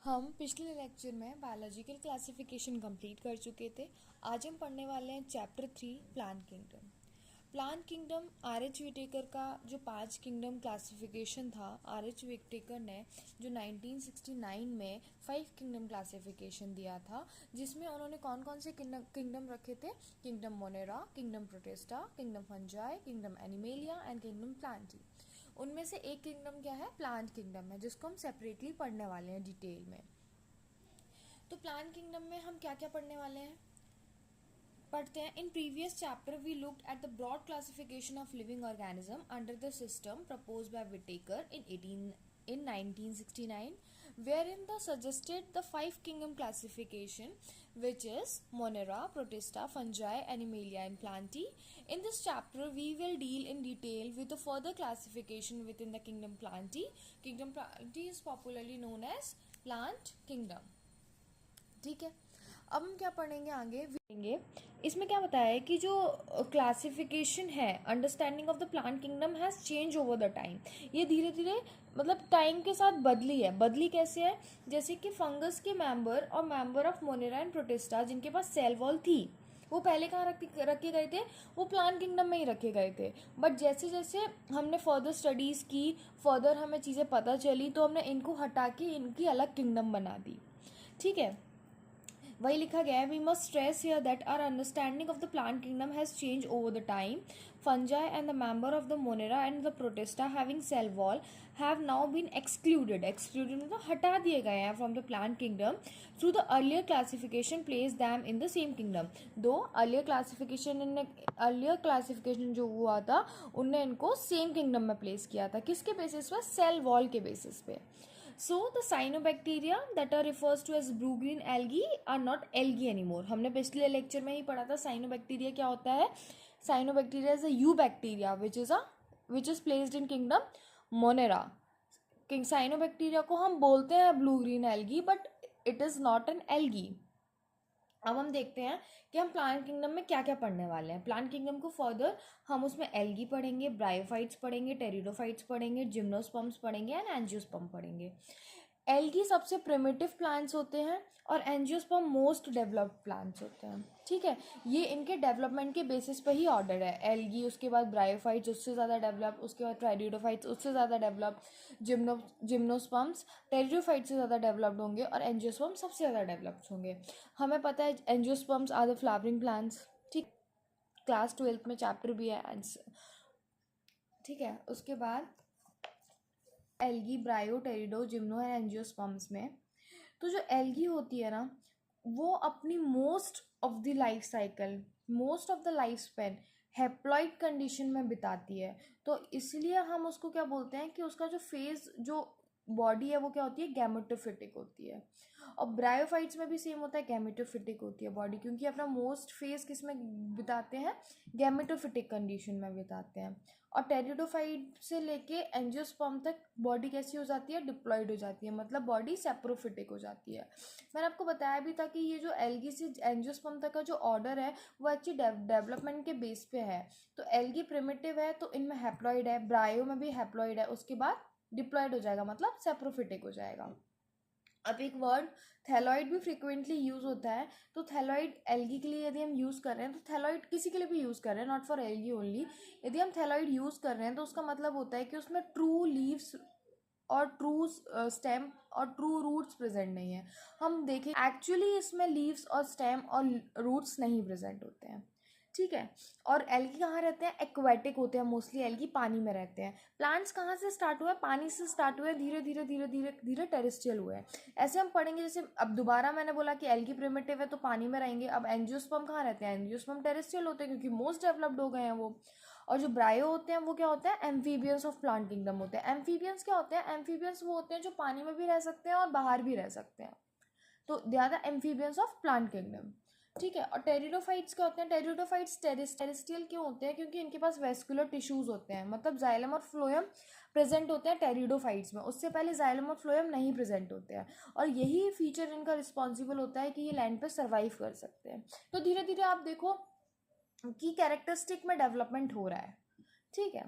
हम पिछले लेक्चर में बायोलॉजिकल क्लासिफिकेशन कंप्लीट कर चुके थे। आज हम पढ़ने वाले हैं chapter 3 plant kingdom. Plant kingdom R H. Whittaker का जो 5 किंगडम क्लासिफिकेशन था, आर.एच. विटेकर ने जो 1969 में 5 किंगडम क्लासिफिकेशन दिया था, जिसमें उन्होंने कौन कौन से किंगडम रखे थे? Kingdom Monera, kingdom protista, kingdom fungi, kingdom animalia and kingdom Plantae. उनमें से एक किंगडम क्या है? प्लांट किंगडम है, जिसको हम सेपरेटली पढ़ने वाले हैं डिटेल में। तो प्लांट किंगडम में हम क्या क्या पढ़ने वाले हैं? पढ़ते हैं। In previous chapter we looked at the broad classification of living organism under the system proposed by Whittaker in 1969, wherein the suggested the 5 kingdom classification, which is Monera, Protista, Fungi, Animalia and Plantae. In this chapter we will deal in detail with the further classification within the kingdom Plantae. Kingdom Plantae is popularly known as plant kingdom. ठीक है, अब हम क्या पढ़ेंगे आगे? इसमें क्या बताया है कि जो क्लासिफिकेशन है, understanding of the plant kingdom has change over the time. ये धीरे धीरे मतलब टाइम के साथ बदली है। बदली कैसे है? जैसे कि फंगस के मेंबर और member of Monera and protista जिनके पास सेल वॉल थी, वो पहले कहाँ रखे गए थे? वो प्लांट किंगडम में ही रखे गए थे। बट जैसे जैसे हमने फर्दर स्टडीज़ की, फर्दर हमें चीज़ें पता चली, तो हमने इनको हटा के इनकी अलग किंगडम बना दी। ठीक है, वही लिखा गया है। We must stress here that our understanding of the plant kingdom has change over the time. Fungi and the member of the Monera and the Protista having cell wall have now been excluded. Excluded मतलब हटा दिए गए हैं from the plant kingdom through the earlier classification placed them in the same kingdom. Though earlier classification जो हुआ था, उनने इनको same kingdom में place किया था। किसके basis पे? cell wall के basis पे। So the cyanobacteria that are refers to as blue green algae are not algae anymore. हमने पिछले लेक्चर में ही पढ़ा था cyanobacteria क्या होता है। Cyanobacteria is a eubacteria which is placed in kingdom Monera. Cyanobacteria को हम बोलते हैं blue green algae, but it is not an algae. अब हम देखते हैं कि हम प्लांट किंगडम में क्या क्या पढ़ने वाले हैं। प्लांट किंगडम को फर्दर हम उसमें एल्गी पढ़ेंगे, ब्रायोफाइट्स पढ़ेंगे, टेरिडोफाइट्स पढ़ेंगे, जिम्नोस्पर्म्स पढ़ेंगे एंड एंजियोस्पर्म पढ़ेंगे। एल्गी सबसे प्रिमिटिव प्लांट्स होते हैं और एंजियोस्पर्म मोस्ट डेवलप्ड प्लांट्स होते हैं। ठीक है, ये इनके डेवलपमेंट के बेसिस पर ही ऑर्डर है। एल्गी, उसके बाद ब्रायोफाइट्स उससे ज़्यादा डेवलप, उसके बाद टेरिडोफाइट्स उससे ज़्यादा डेवलप, जिम्नोस्पर्म्स टेरिडोफाइट्स से ज़्यादा डेवलप्ड होंगे और एंजियोस्पर्म सबसे ज़्यादा डेवलप्ड होंगे। हमें पता है angiosperms are the flowering plants. ठीक, क्लास 12 में चैप्टर भी है। ठीक है, उसके बाद algae, bryo, pterido, gymno and angiosperms में तो जो एल्गी होती है ना, वो अपनी most of the life cycle, most of the life span haploid condition में बिताती है। तो इसलिए हम उसको क्या बोलते हैं कि उसका जो फेज, जो बॉडी है, वो क्या होती है? गैमेटोफिटिक होती है। और ब्रायोफाइट्स में भी सेम होता है, गैमेटोफिटिक होती है बॉडी, क्योंकि अपना मोस्ट फेज किस में बिताते हैं? गैमेटोफिटिक कंडीशन में बिताते हैं। और टेरिडोफाइट से लेके एंजियोस्पर्म तक बॉडी कैसी हो जाती है? डिप्लॉयड हो जाती है, मतलब बॉडी सेप्रोफिटिक हो जाती है। मैंने आपको बताया भी था कि ये जो एल्गी से एंजियोस्पर्म तक का जो ऑर्डर है, वो एक्चुअली डेवलपमेंट के बेस पे है। तो एल्गी प्रिमिटिव है, तो इनमें हैप्लॉइड है, ब्रायो में भी हैप्लॉइड है, उसके बाद डिप्लॉयड हो जाएगा, मतलब सेप्रोफिटिक हो जाएगा। अब एक वर्ड थैलॉइड भी फ्रीक्वेंटली यूज होता है। तो थैलॉइड एल्गी के लिए यदि हम यूज़ कर रहे हैं, तो थैलॉइड किसी के लिए भी यूज़ कर रहे हैं, नॉट फॉर एल्गी ओनली। यदि हम थैलॉइड यूज़ कर रहे हैं तो उसका मतलब होता है कि उसमें ट्रू लीव्स और ट्रू स्टेम और ट्रू रूट्स प्रेजेंट नहीं है। हम देखें एक्चुअली इसमें लीव्स और स्टेम और रूट्स नहीं प्रेजेंट होते हैं। ठीक है, और एल्गी कहाँ रहते हैं? एक्वेटिक होते हैं मोस्टली। एल्गी पानी में रहते हैं। प्लांट्स कहाँ से स्टार्ट हुए? पानी से स्टार्ट हुए, धीरे धीरे धीरे धीरे धीरे टेरेस्ट्रियल हुए। ऐसे हम पढ़ेंगे। जैसे अब दोबारा मैंने बोला कि एल्गी प्रिमिटिव है तो पानी में रहेंगे। अब एंजियोस्पर्म कहाँ रहते हैं? एंजियोस्पर्म टेरेस्ट्रियल होते हैं, क्योंकि मोस्ट डेवलप्ड हो गए हैं वो। और जो ब्रायो होते हैं वो क्या होते हैं? एम्फीबियंस ऑफ प्लांट किंगडम होते हैं। एम्फीबियंस क्या होते हैं? एम्फीबियंस वो होते हैं जो पानी में भी रह सकते हैं और बाहर भी रह सकते हैं। तो they are the amphibians of plant kingdom. ठीक है, और टेरिडोफाइट्स क्या होते हैं? टेरिडोफाइट्स टेरेस्ट्रियल क्यों होते हैं? क्योंकि इनके पास वेस्कुलर टिश्यूज होते हैं, मतलब जाइलम और फ्लोएम प्रेजेंट होते हैं टेरिडोफाइट्स में। उससे पहले जाइलम और फ्लोएम नहीं प्रेजेंट होते हैं, और यही फीचर इनका रिस्पॉन्सिबल होता है कि ये लैंड पे सर्वाइव कर सकते हैं। तो धीरे धीरे आप देखो कि कैरेक्टरिस्टिक में डेवलपमेंट हो रहा है। ठीक है,